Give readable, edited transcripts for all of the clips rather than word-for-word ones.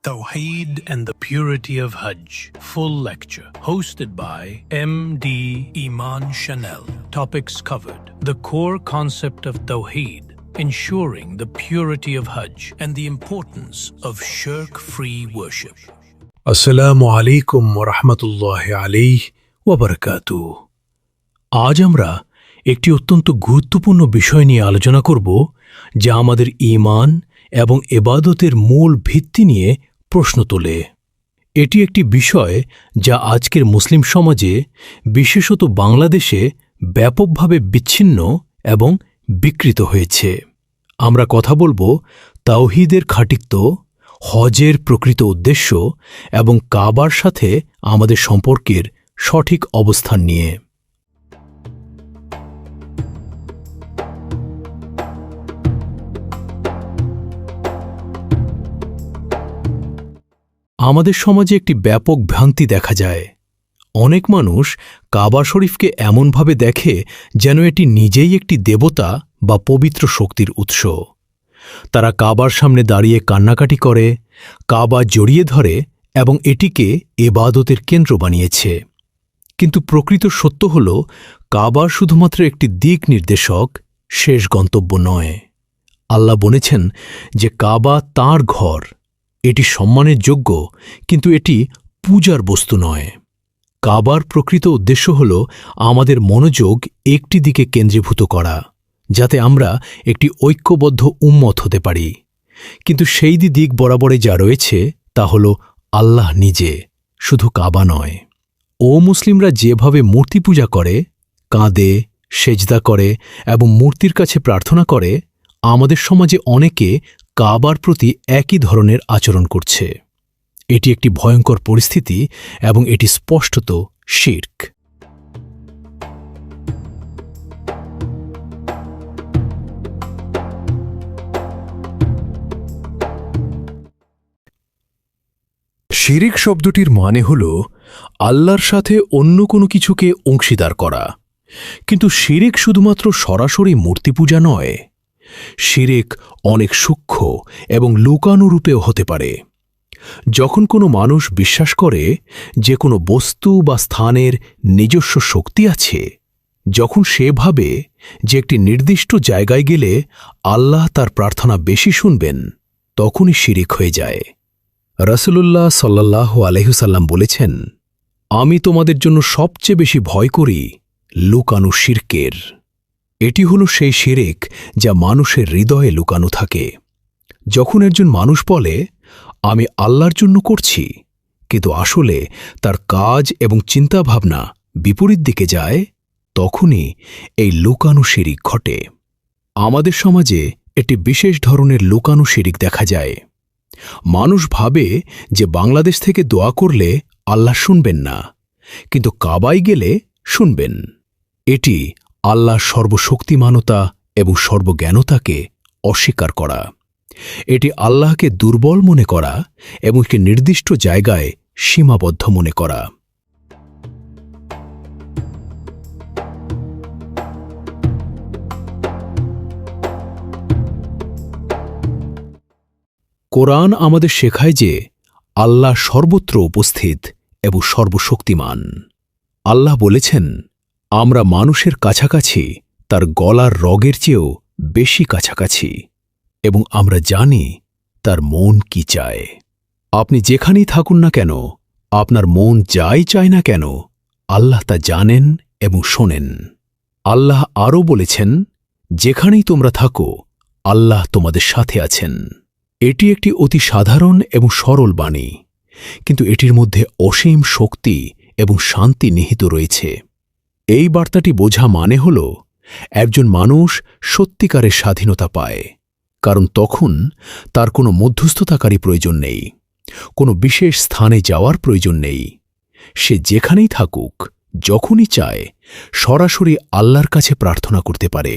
Tawheed and the Purity of Hajj, full lecture, hosted by M.D. Iman Chanel. Topics covered: the core concept of Tawheed, ensuring the purity of Hajj, and the importance of shirk-free worship. Assalamu alaikum wa rahmatullahi alayhi wa barakatuh. আজ আমরা একটি অত্যন্ত গুরুত্বপূর্ণ বিষয় নিয়ে আলোচনা করব, যা আমাদের ঈমান এবং ইবাদতের মূল ভিত্তি নিয়ে প্রশ্ন তোলে। এটি একটি বিষয় যা আজকের মুসলিম সমাজে, বিশেষত বাংলাদেশে, ব্যাপকভাবে বিচ্ছিন্ন এবং বিকৃত হয়েছে। আমরা কথা বলবো তাওহীদের খাঁটিত্ব, হজের প্রকৃত উদ্দেশ্য এবং কাবার সাথে আমাদের সম্পর্কের সঠিক অবস্থান নিয়ে। আমাদের সমাজে একটি ব্যাপক ভ্রান্তি দেখা যায়। অনেক মানুষ কাবা শরীফকে এমনভাবে দেখে যেন এটি নিজেই একটি দেবতা বা পবিত্র শক্তির উৎস। তারা কাবার সামনে দাঁড়িয়ে কান্নাকাটি করে, কাবা জড়িয়ে ধরে এবং এটিকে ইবাদতের কেন্দ্র বানিয়েছে। কিন্তু প্রকৃত সত্য হল, কাবা শুধুমাত্র একটি দিক নির্দেশক, শেষ গন্তব্য নয়। আল্লাহ বলেছেন যে কাবা তাঁর ঘর, এটি সম্মানের যোগ্য, কিন্তু এটি পূজার বস্তু নয়। কাবার প্রকৃত উদ্দেশ্য হল আমাদের মনোযোগ একটি দিকে কেন্দ্রীভূত করা, যাতে আমরা একটি ঐক্যবদ্ধ উম্মত হতে পারি। কিন্তু সেই দিক বরাবরে যা রয়েছে তা হল আল্লাহ নিজে, শুধু কাবা নয়। ও মুসলিমরা যেভাবে মূর্তি পূজা করে, কাঁদে, সেজদা করে এবং মূর্তির কাছে প্রার্থনা করে, আমাদের সমাজে অনেকে কাবার প্রতি একই ধরনের আচরণ করছে। এটি একটি ভয়ঙ্কর পরিস্থিতি এবং এটি স্পষ্টত শিরক। শিরক শব্দটির মানে হল আল্লাহর সাথে অন্য কোনো কিছুকে অংশীদার করা। কিন্তু শিরক শুধুমাত্র সরাসরি মূর্তি পূজা নয়। শিরক অনেক সূক্ষ্ম এবং লুকানো রূপেও হতে পারে। যখন কোনো মানুষ বিশ্বাস করে যে কোনো বস্তু বা স্থানের নিজস্ব শক্তি আছে, যখন সে ভাবে যে একটি নির্দিষ্ট জায়গায় গেলে আল্লাহ তার প্রার্থনা বেশি শুনবেন, তখনই শিরক হয়ে যায়। রাসূলুল্লাহ সাল্লাল্লাহু আলাইহি ওয়াসাল্লাম বলেছেন, আমি তোমাদের জন্য সবচেয়ে বেশি ভয় করি লুকানো শিরকের। এটি হল সেই শিরক যা মানুষের হৃদয়ে লুকানো থাকে। যখন একজন মানুষ বলে, আমি আল্লাহর জন্য করছি, কিন্তু আসলে তার কাজ এবং চিন্তাভাবনা বিপরীত দিকে যায়, তখনই এই লুকানো শিরক ঘটে। আমাদের সমাজে একটি বিশেষ ধরনের লুকানো শিরক দেখা যায়। মানুষ ভাবে যে বাংলাদেশ থেকে দোয়া করলে আল্লাহ শুনবেন না, কিন্তু কাবায় গেলে শুনবেন। এটি আল্লাহর সর্বশক্তিমানতা এবং সর্বজ্ঞানতাকে অস্বীকার করা। এটি আল্লাহকে দুর্বল মনে করা এবং একটি নির্দিষ্ট জায়গায় সীমাবদ্ধ মনে করা। কোরআন আমাদের শেখায় যে আল্লাহ সর্বত্র উপস্থিত এবং সর্বশক্তিমান। আল্লাহ বলেছেন, আমরা মানুষের কাছাকাছি তার গলার রগের চেয়েও বেশি কাছাকাছি, এবং আমরা জানি তার মন কি চায়। আপনি যেখানেই থাকুন না কেন, আপনার মন যাই চায় না কেন, আল্লাহ তা জানেন এবং শোনেন। আল্লাহ আরও বলেছেন, যেখানেই তোমরা থাকো, আল্লাহ তোমাদের সাথে আছেন। এটি একটি অতি সাধারণ এবং সরল বাণী, কিন্তু এটির মধ্যে অসীম শক্তি এবং শান্তি নিহিত রয়েছে। এই বার্তাটি বোঝা মানে হল, একজন মানুষ সত্যিকারের স্বাধীনতা পায়, কারণ তখন তার কোনো মধ্যস্থতাকারী প্রয়োজন নেই, কোনো বিশেষ স্থানে যাওয়ার প্রয়োজন নেই। সে যেখানেই থাকুক, যখনই চায়, সরাসরি আল্লাহর কাছে প্রার্থনা করতে পারে।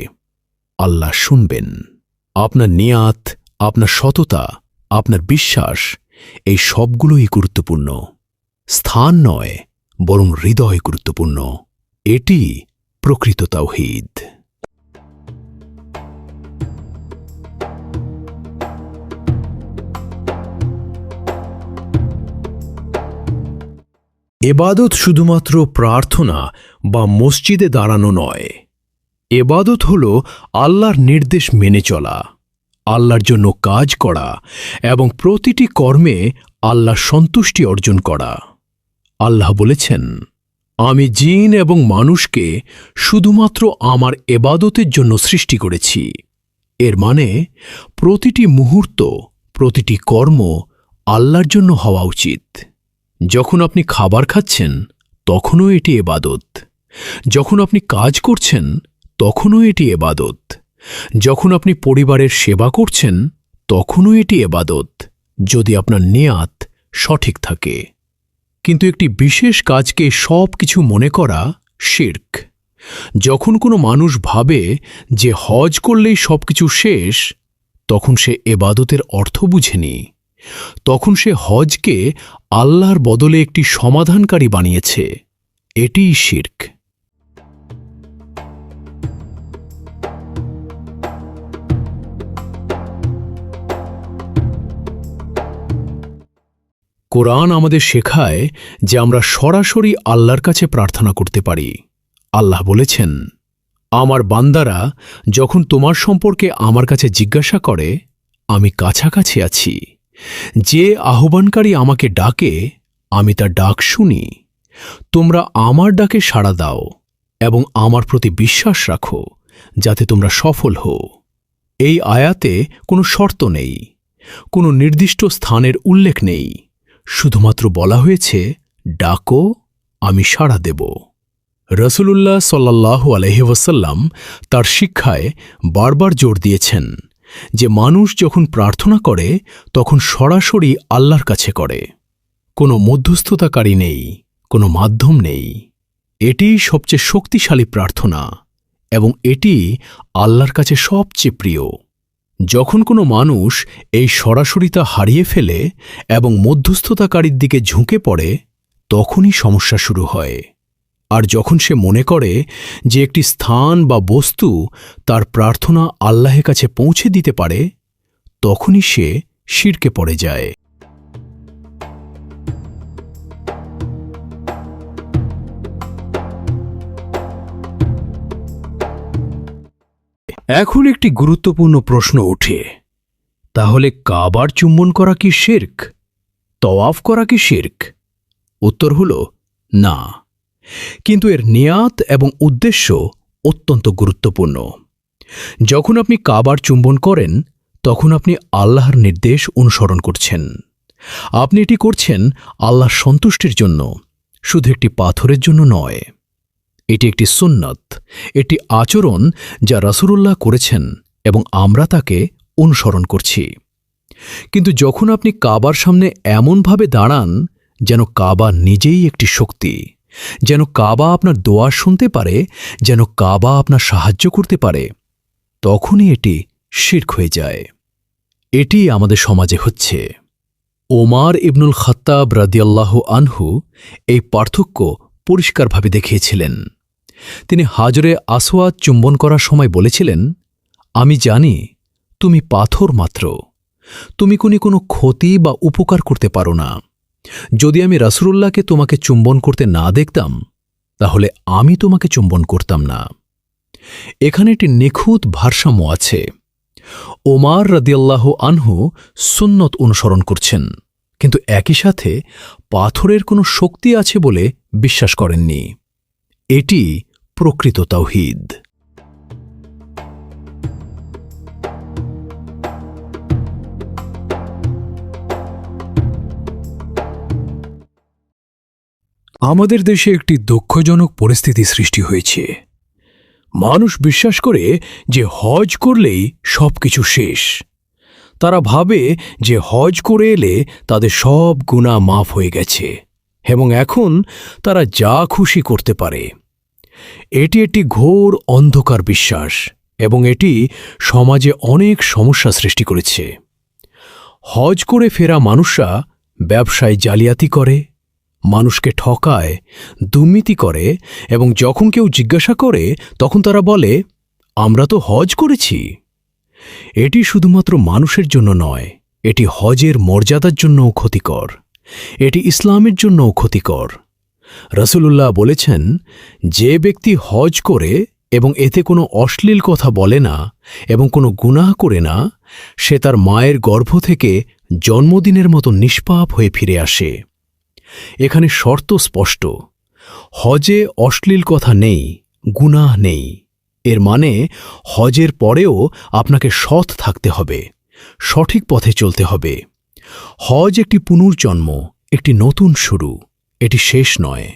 আল্লাহ শুনবেন। আপনার নিয়াত, আপনার সততা, আপনার বিশ্বাস, এই সবগুলোই গুরুত্বপূর্ণ। স্থান নয়, বরং হৃদয় গুরুত্বপূর্ণ। এটি প্রকৃত তাওহীদ। এবাদত শুধুমাত্র প্রার্থনা বা মসজিদে দাঁড়ানো নয়। এবাদত হল আল্লাহর নির্দেশ মেনে চলা, আল্লাহর জন্য কাজ করা এবং প্রতিটি কর্মে আল্লাহর সন্তুষ্টি অর্জন করা। আল্লাহ বলেছেন, আমি জিন এবং মানুষকে শুধুমাত্র আমার এবাদতের জন্য সৃষ্টি করেছি। এর মানে প্রতিটি মুহূর্ত, প্রতিটি কর্ম আল্লাহর জন্য হওয়া উচিত। যখন আপনি খাবার খাচ্ছেন তখনও এটি এবাদত, যখন আপনি কাজ করছেন তখনও এটি এবাদত, যখন আপনি পরিবারের সেবা করছেন তখনও এটি এবাদত, যদি আপনার নিয়াত সঠিক থাকে। কিন্তু একটি বিশেষ কাজকে সব কিছু মনে করা শিরক। যখন কোনো মানুষ ভাবে যে হজ করলেই সবকিছু শেষ, তখন সে এবাদতের অর্থ বুঝেনি। তখন সে হজকে আল্লাহর বদলে একটি সমাধানকারী বানিয়েছে। এটিই শিরক। কোরআন আমাদের শেখায় যে আমরা সরাসরি আল্লাহর কাছে প্রার্থনা করতে পারি। আল্লাহ বলেছেন, আমার বান্দারা যখন তোমার সম্পর্কে আমার কাছে জিজ্ঞাসা করে, আমি কাছাকাছি আছি। যে আহ্বানকারী আমাকে ডাকে, আমি তার ডাক শুনি। তোমরা আমার ডাকে সাড়া দাও এবং আমার প্রতি বিশ্বাস রাখো, যাতে তোমরা সফল হও। এই আয়াতে কোনো শর্ত নেই, কোনো নির্দিষ্ট স্থানের উল্লেখ নেই। শুধুমাত্র বলা হয়েছে, ডাকো, আমি সাড়া দেব। রাসূলুল্লাহ সাল্লাল্লাহু আলাইহি ওয়াসাল্লাম তার শিক্ষায় বারবার জোর দিয়েছেন যে মানুষ যখন প্রার্থনা করে তখন সরাসরি আল্লাহর কাছে করে। কোনো মধ্যস্থতাকারী নেই, কোনো মাধ্যম নেই। এটিই সবচেয়ে শক্তিশালী প্রার্থনা এবং এটি আল্লাহর কাছে সবচেয়ে প্রিয়। যখন কোনো মানুষ এই সরাসরিতা হারিয়ে ফেলে এবং মধ্যস্থতাকারীর দিকে ঝুঁকে পড়ে, তখনই সমস্যা শুরু হয়। আর যখন সে মনে করে যে একটি স্থান বা বস্তু তার প্রার্থনা আল্লাহের কাছে পৌঁছে দিতে পারে, তখনই সে শিরকে পড়ে যায়। এখন একটি গুরুত্বপূর্ণ প্রশ্ন ওঠে, তাহলে কাবার চুম্বন করা কি শিরক? তওয়াফ করা কি শিরক? উত্তর হল না, কিন্তু এর নিয়াত এবং উদ্দেশ্য অত্যন্ত গুরুত্বপূর্ণ। যখন আপনি কাবার চুম্বন করেন, তখন আপনি আল্লাহর নির্দেশ অনুসরণ করছেন। আপনি এটি করছেন আল্লাহর সন্তুষ্টির জন্য, শুধু একটি পাথরের জন্য নয়। এটি একটি সুন্নত, এটি আচরণ যা রাসূলুল্লাহ করেছেন এবং আমরা তাকে অনুসরণ করছি। কিন্তু যখন আপনি কাবার সামনে এমনভাবে দাঁড়ান যেন কাবা নিজেই একটি শক্তি, যেন কাবা আপনার দোয়া শুনতে পারে, যেন কাবা আপনার সাহায্য করতে পারে, তখনই এটি শিরক হয়ে যায়। এটি আমাদের সমাজে হচ্ছে। ওমর ইবনুল খাত্তাব রাদিয়াল্লাহু আনহু এই পার্থক্য পরিষ্কারভাবে দেখিয়েছিলেন। তিনি হাজরে আসওয়াদ চুম্বন করার সময় বলেছিলেন, আমি জানি তুমি পাথর মাত্র, তুমি কোনো ক্ষতি বা উপকার করতে পারো না। যদি আমি রাসূলুল্লাহকে তোমাকে চুম্বন করতে না দেখতাম, তাহলে আমি তোমাকে চুম্বন করতাম না। এখানে একটি নিখুঁত ভারসাম্য আছে। ওমর রাদিয়াল্লাহু আনহু সুন্নত অনুসরণ করছেন, কিন্তু একই সাথে পাথরের কোনো শক্তি আছে বলে বিশ্বাস করেননি। এটি প্রকৃত তাওহীদ। আমাদের দেশে একটি দুঃখজনক পরিস্থিতি সৃষ্টি হয়েছে। মানুষ বিশ্বাস করে যে হজ করলেই সবকিছু শেষ। তারা ভাবে যে হজ করে এলে তাদের সব গুনাহ মাফ হয়ে গেছে এবং এখন তারা যা খুশি করতে পারে। এটি একটি ঘোর অন্ধকার বিশ্বাস এবং এটি সমাজে অনেক সমস্যা সৃষ্টি করেছে। হজ করে ফেরা মানুষরা ব্যবসায় জালিয়াতি করে, মানুষকে ঠকায়, দুর্নীতি করে এবং যখন কেউ জিজ্ঞাসা করে তখন তারা বলে, আমরা তো হজ করেছি। এটি শুধুমাত্র মানুষের জন্য নয়, এটি হজের মর্যাদার জন্যও ক্ষতিকর, এটি ইসলামের জন্যও ক্ষতিকর। রাসূলুল্লাহ বলেছেন, যে ব্যক্তি হজ করে এবং এতে কোনো অশ্লীল কথা বলে না এবং কোনো গুনাহ করে না, সে তার মায়ের গর্ভ থেকে জন্মদিনের মতো নিষ্পাপ হয়ে ফিরে আসে। এখানে শর্ত স্পষ্ট, হজে অশ্লীল কথা নেই, গুনাহ নেই। এর মানে হজের পরেও আপনাকে সৎ থাকতে হবে, সঠিক পথে চলতে হবে। হজ একটি পুনর্জন্ম, একটি নতুন শুরু, এটি শেষ নয়।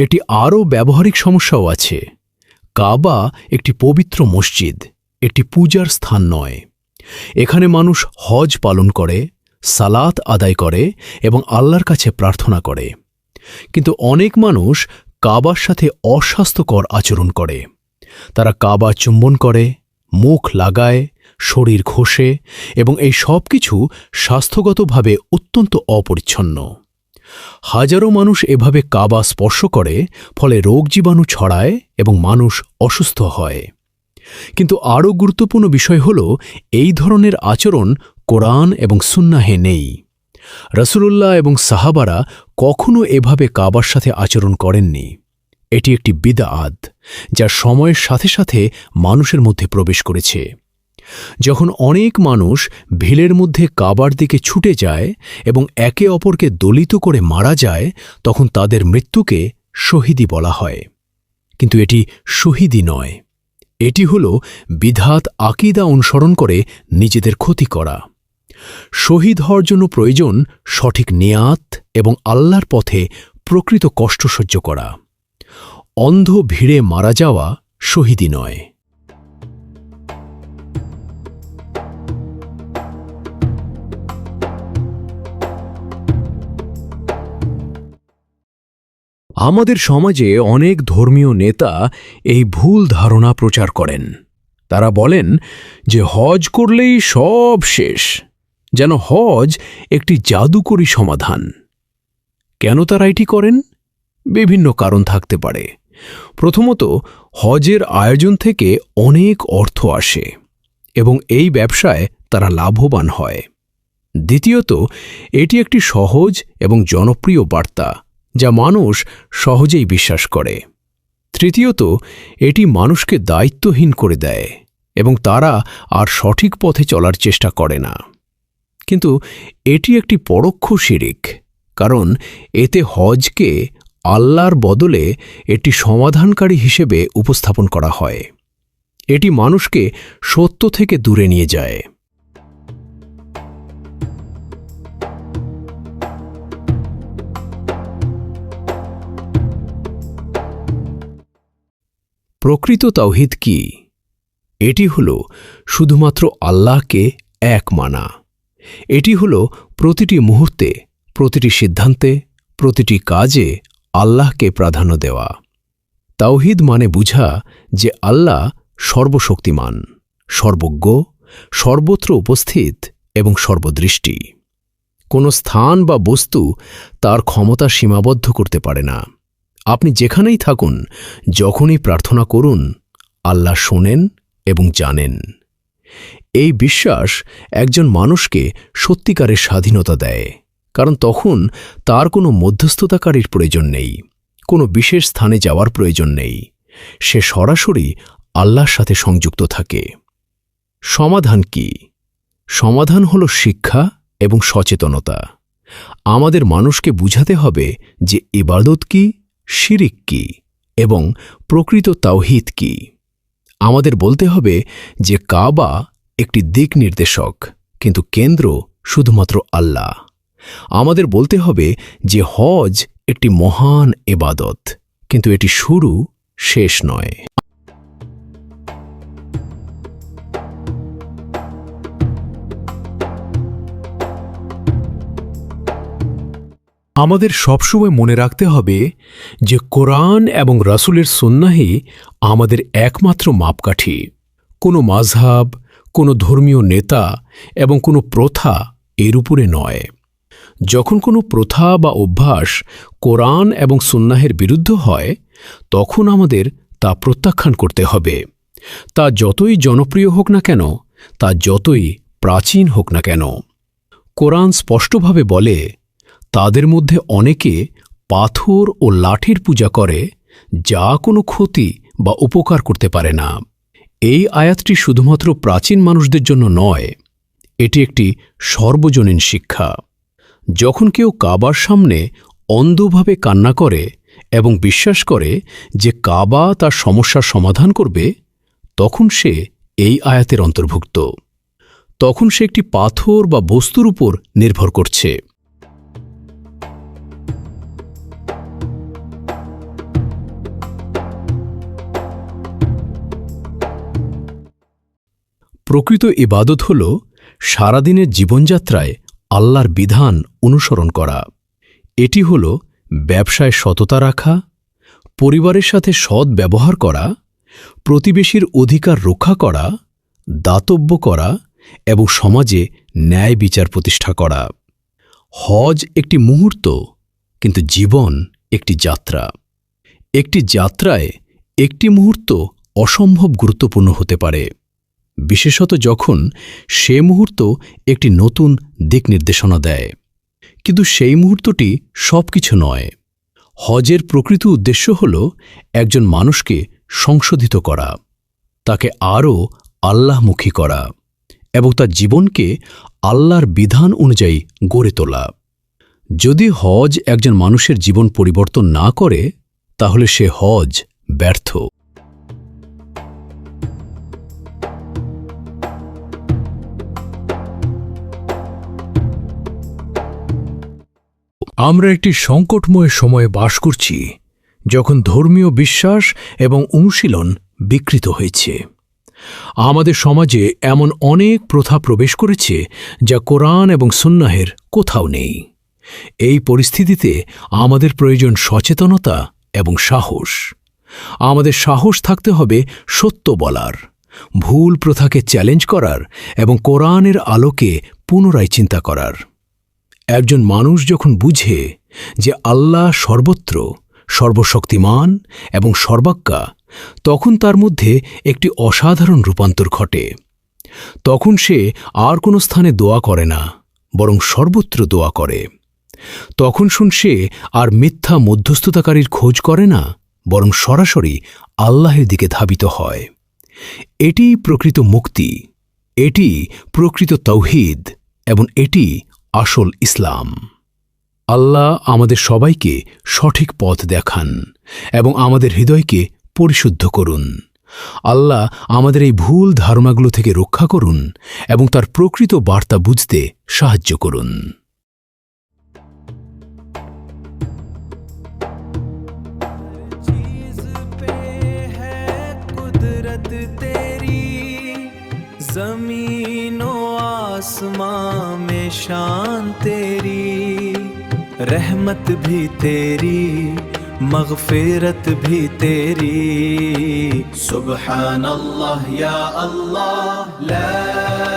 এটি আরও ব্যবহারিক সমস্যাও আছে। কাবা একটি পবিত্র মসজিদ, একটি পূজার স্থান নয়। এখানে মানুষ হজ পালন করে, সালাত আদায় করে এবং আল্লাহর কাছে প্রার্থনা করে। কিন্তু অনেক মানুষ কাবার সাথে অস্বাস্থ্যকর আচরণ করে। তারা কাবা চুম্বন করে, মুখ লাগায়, শরীর ঘষে এবং এই সব কিছু স্বাস্থ্যগতভাবে অত্যন্ত অপরিচ্ছন্ন। হাজারো মানুষ এভাবে কাবা স্পর্শ করে, ফলে রোগ জীবাণু ছড়ায় এবং মানুষ অসুস্থ হয়। কিন্তু আরও গুরুত্বপূর্ণ বিষয় হল, এই ধরনের আচরণ কোরআন এবং সুন্নাহে নেই। রাসূলুল্লাহ এবং সাহাবারা কখনও এভাবে কাবার সাথে আচরণ করেননি। এটি একটি বিদআত, যা সময়ের সাথে সাথে মানুষের মধ্যে প্রবেশ করেছে। যখন অনেক মানুষ ভিড়ের মধ্যে কাবার দিকে ছুটে যায় এবং একে অপরকে দলিত করে মারা যায়, তখন তাদের মৃত্যুকে শহীদি বলা হয়। কিন্তু এটি শহীদি নয়, এটি হল বিধাত আকীদা অনুসরণ করে নিজেদের ক্ষতি করা। শহীদ হওয়ার জন্য প্রয়োজন সঠিক নিয়াত এবং আল্লাহর পথে প্রকৃত কষ্ট সহ্য করা। অন্ধ ভিড়ে মারা যাওয়া শহীদি নয়। আমাদের সমাজে অনেক ধর্মীয় নেতা এই ভুল ধারণা প্রচার করেন। তারা বলেন যে হজ করলেই সব শেষ, যেন হজ একটি জাদুকরী সমাধান। কেন তারা এটি করেন? বিভিন্ন কারণ থাকতে পারে। প্রথমত, হজের আয়োজন থেকে অনেক অর্থ আসে এবং এই ব্যবসায় তারা লাভবান হয়। দ্বিতীয়ত, এটি একটি সহজ এবং জনপ্রিয় বার্তা, যা মানুষ সহজেই বিশ্বাস করে। তৃতীয়ত, এটি মানুষকে দায়িত্বহীন করে দেয় এবং তারা আর সঠিক পথে চলার চেষ্টা করে না। কিন্তু এটি একটি পরোক্ষ শিরিক, কারণ এতে হজকে আল্লাহর বদলে একটি সমাধানকারী হিসেবে উপস্থাপন করা হয়। এটি মানুষকে সত্য থেকে দূরে নিয়ে যায়। প্রকৃত তাওহীদ কি? এটি হল শুধুমাত্র আল্লাহকে এক মানা। এটি হল প্রতিটি মুহূর্তে, প্রতিটি সিদ্ধান্তে, প্রতিটি কাজে আল্লাহকে প্রাধান্য দেওয়া। তাওহীদ মানে বুঝা যে আল্লাহ সর্বশক্তিমান, সর্বজ্ঞ, সর্বত্র উপস্থিত এবং সর্বদৃষ্টি। কোনো স্থান বা বস্তু তার ক্ষমতা সীমাবদ্ধ করতে পারে না। আপনি যেখানেই থাকুন, যখনই প্রার্থনা করুন, আল্লাহ শোনেন এবং জানেন। এই বিশ্বাস একজন মানুষকে সত্যিকারের স্বাধীনতা দেয়, কারণ তখন তার কোনো মধ্যস্থতাকারীর প্রয়োজন নেই, কোনো বিশেষ স্থানে যাওয়ার প্রয়োজন নেই। সে সরাসরি আল্লাহর সাথে সংযুক্ত থাকে। সমাধান কি? সমাধান হল শিক্ষা এবং সচেতনতা। আমাদের মানুষকে বুঝাতে হবে যে ইবাদত কি, শিরিক কি এবং প্রকৃত তাওহীদ কি। আমাদের বলতে হবে যে কাবা একটি দিক নির্দেশক, কিন্তু কেন্দ্র শুধুমাত্র আল্লাহ। আমাদের বলতে হবে যে হজ একটি মহান ইবাদত, কিন্তু এটি শুরু, শেষ নয়। আমাদের সবসময় মনে রাখতে হবে যে কোরআন এবং রাসূলের সুন্নাহই আমাদের একমাত্র মাপকাঠি। কোনো মাযহাব, কোনো ধর্মীয় নেতা এবং কোনো প্রথা এর উপরে নয়। যখন কোনো প্রথা বা অভ্যাস কোরআন এবং সুন্নাহের বিরুদ্ধ হয়, তখন আমাদের তা প্রত্যাখ্যান করতে হবে তা যতই জনপ্রিয় হোক না কেন, তা যতই প্রাচীন হোক না কেন। কোরআন স্পষ্টভাবে বলে, তাদের মধ্যে অনেকে পাথর ও লাঠির পূজা করে, যা কোনো ক্ষতি বা উপকার করতে পারে না। এই আয়াতটি শুধুমাত্র প্রাচীন মানুষদের জন্য নয়, এটি একটি সর্বজনীন শিক্ষা। যখন কেউ কাবার সামনে অন্ধভাবে কান্না করে এবং বিশ্বাস করে যে কাবা তার সমস্যার সমাধান করবে, তখন সে এই আয়াতের অন্তর্ভুক্ত। তখন সে একটি পাথর বা বস্তুর উপর নির্ভর করছে। প্রকৃত ইবাদত হল সারাদিনের জীবনযাত্রায় আল্লাহর বিধান অনুসরণ করা। এটি হল ব্যবসায় সততা রাখা, পরিবারের সাথে সৎ ব্যবহার করা, প্রতিবেশীর অধিকার রক্ষা করা, দাতব্য করা এবং সমাজে ন্যায় বিচার প্রতিষ্ঠা করা। হজ একটি মুহূর্ত, কিন্তু জীবন একটি যাত্রা। একটি যাত্রায় একটি মুহূর্ত অসম্ভব গুরুত্বপূর্ণ হতে পারে, বিশেষত যখন সে মুহূর্ত একটি নতুন দিক নির্দেশনা দেয়। কিন্তু সেই মুহূর্তটি সবকিছু নয়। হজের প্রকৃত উদ্দেশ্য হল একজন মানুষকে সংশোধিত করা, তাকে আরও আল্লাহমুখী করা এবং তার জীবনকে আল্লাহর বিধান অনুযায়ী গড়ে তোলা। যদি হজ একজন মানুষের জীবন পরিবর্তন না করে, তাহলে সে হজ ব্যর্থ। আমরা একটি সংকটময় সময়ে বাস করছি, যখন ধর্মীয় বিশ্বাস এবং অনুশীলন বিকৃত হয়েছে। আমাদের সমাজে এমন অনেক প্রথা প্রবেশ করেছে যা কোরআন এবং সুন্নাহের কোথাও নেই। এই পরিস্থিতিতে আমাদের প্রয়োজন সচেতনতা এবং সাহস। আমাদের সাহস থাকতে হবে সত্য বলার, ভুল প্রথাকে চ্যালেঞ্জ করার এবং কোরআনের আলোকে পুনরায় চিন্তা করার। একজন মানুষ যখন বুঝে যে আল্লাহ সর্বত্র, সর্বশক্তিমান এবং সর্বাজ্ঞা, তখন তার মধ্যে একটি অসাধারণ রূপান্তর ঘটে। তখন সে আর কোনো স্থানে দোয়া করে না, বরং সর্বত্র দোয়া করে। তখন সে আর মিথ্যা মধ্যস্থতাকারীর খোঁজ করে না, বরং সরাসরি আল্লাহের দিকে ধাবিত হয়। এটিই প্রকৃত মুক্তি, এটি প্রকৃত তাওহীদ এবং এটি আসল ইসলাম। আল্লাহ আমাদের সবাইকে সঠিক পথ দেখান এবং আমাদের হৃদয়কে পরিশুদ্ধ করুন। আল্লাহ আমাদের এই ভুল ধারণাগুলো থেকে রক্ষা করুন এবং তার প্রকৃত বার্তা বুঝতে সাহায্য করুন। ज़मीनो आसमां में शान तेरी, रहमत भी तेरी, मग़फ़िरत भी तेरी। सुब्हान अल्लाह या अल्लाह, ला